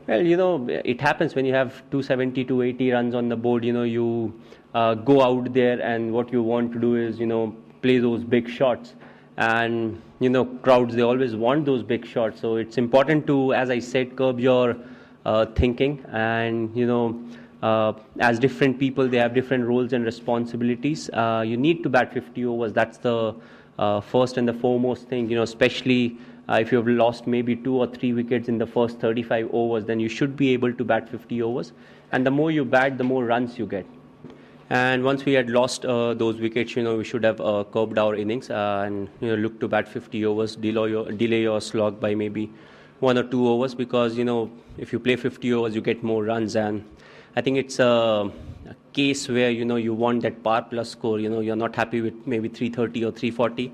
Well, it happens when you have 270, 280 runs on the board. You go out there, and what you want to do is, play those big shots. And, crowds, they always want those big shots. So it's important to, as I said, curb your thinking. And, as different people, they have different roles and responsibilities. You need to bat 50 overs. That's the first and the foremost thing, especially if you have lost maybe 2 or 3 wickets in the first 35 overs, then you should be able to bat 50 overs. And the more you bat, the more runs you get. And once we had lost those wickets, we should have curbed our innings and look to bat 50 overs, delay your slog by maybe 1 or 2 overs, because if you play 50 overs, you get more runs. And I think it's a case where you want that par plus score. You're not happy with maybe 330 or 340.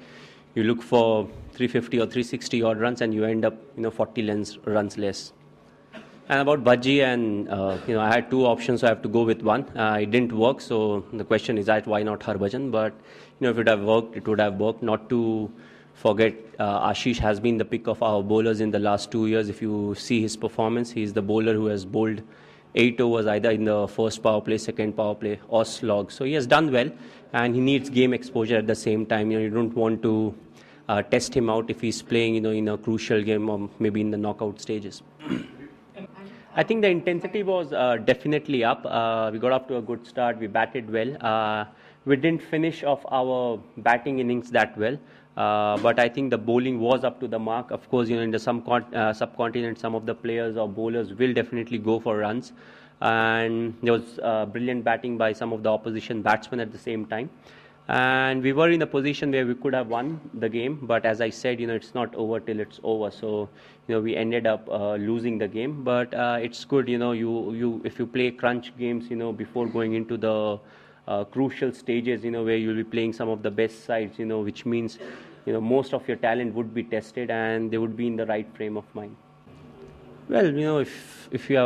You look for 350 or 360 odd runs, and you end up 40 runs less. And about Bhaji, and I had 2 options, so I have to go with one. It didn't work, so the question is that why not Harbhajan? But if it would have worked, it would have worked. Not to forget, Ashish has been the pick of our bowlers in the last 2 years. If you see his performance, he's the bowler who has bowled 8 overs either in the first power play, second power play, or slog. So he has done well, and he needs game exposure at the same time. You don't want to test him out if he's playing, in a crucial game or maybe in the knockout stages. I think the intensity was definitely up. We got off to a good start. We batted well. We didn't finish off our batting innings that well. But I think the bowling was up to the mark. Of course, in the subcontinent, some of the players or bowlers will definitely go for runs. And there was brilliant batting by some of the opposition batsmen at the same time. And we were in a position where we could have won the game, but as I said, it's not over till it's over. So, we ended up losing the game. But it's good, you if you play crunch games, before going into the crucial stages, where you'll be playing some of the best sides, which means, most of your talent would be tested and they would be in the right frame of mind. Well, if you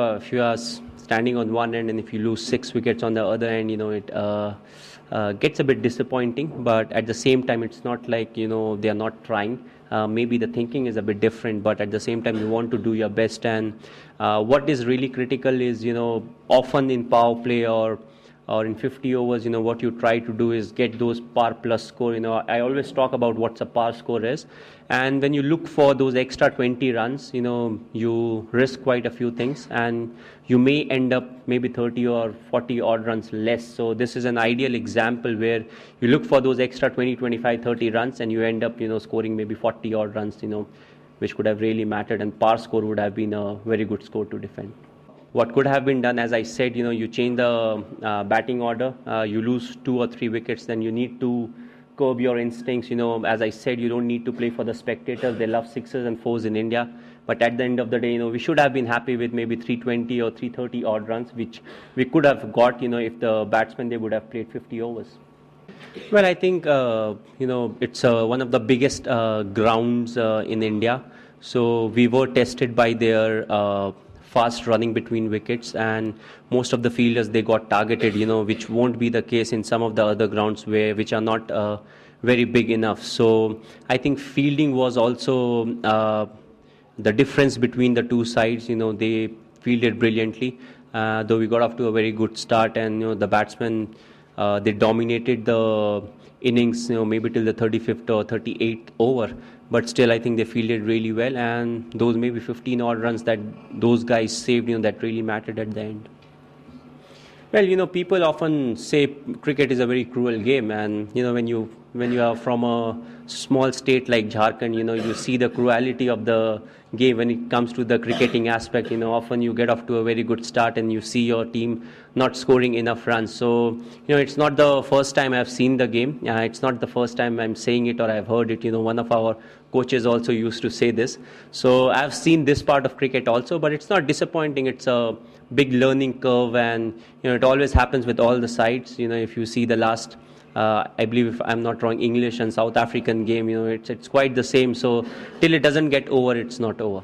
are standing on one end and if you lose 6 wickets on the other end, it gets a bit disappointing. But at the same time, it's not like they are not trying. Maybe the thinking is a bit different, but at the same time, you want to do your best. And what is really critical is often in power play or in 50 overs, what you try to do is get those par plus score. I always talk about what's a par score is. And when you look for those extra 20 runs, you risk quite a few things, and you may end up maybe 30 or 40 odd runs less. So this is an ideal example where you look for those extra 20, 25, 30 runs, and you end up, scoring maybe 40 odd runs, which could have really mattered, and par score would have been a very good score to defend. What could have been done, as I said, you change the batting order, you lose 2 or 3 wickets, then you need to curb your instincts. As I said, you don't need to play for the spectators. They love 6s and 4s in India. But at the end of the day, we should have been happy with maybe 320 or 330 odd runs, which we could have got, if the batsmen, they would have played 50 overs. Well, I think, it's one of the biggest grounds in India. So we were tested by their fast running between wickets, and most of the fielders, they got targeted, which won't be the case in some of the other grounds which are not very big enough. So I think fielding was also the difference between the two sides. They fielded brilliantly, though we got off to a very good start, and the batsmen, they dominated the innings, maybe till the 35th or 38th over. But still, I think they fielded really well, and those maybe 15 odd runs that those guys saved, that really mattered at the end. Well, people often say cricket is a very cruel game, and when you are from a small state like Jharkhand, you see the cruelty of the game when it comes to the cricketing aspect. Often you get off to a very good start and you see your team not scoring enough runs. So, it's not the first time I've seen the game. It's not the first time I'm saying it or I've heard it. One of our coaches also used to say this. So I've seen this part of cricket also, but it's not disappointing. It's a big learning curve, and it always happens with all the sides. If you see the last, I believe, if I'm not wrong, English and South African game, it's quite the same. So till it doesn't get over, it's not over.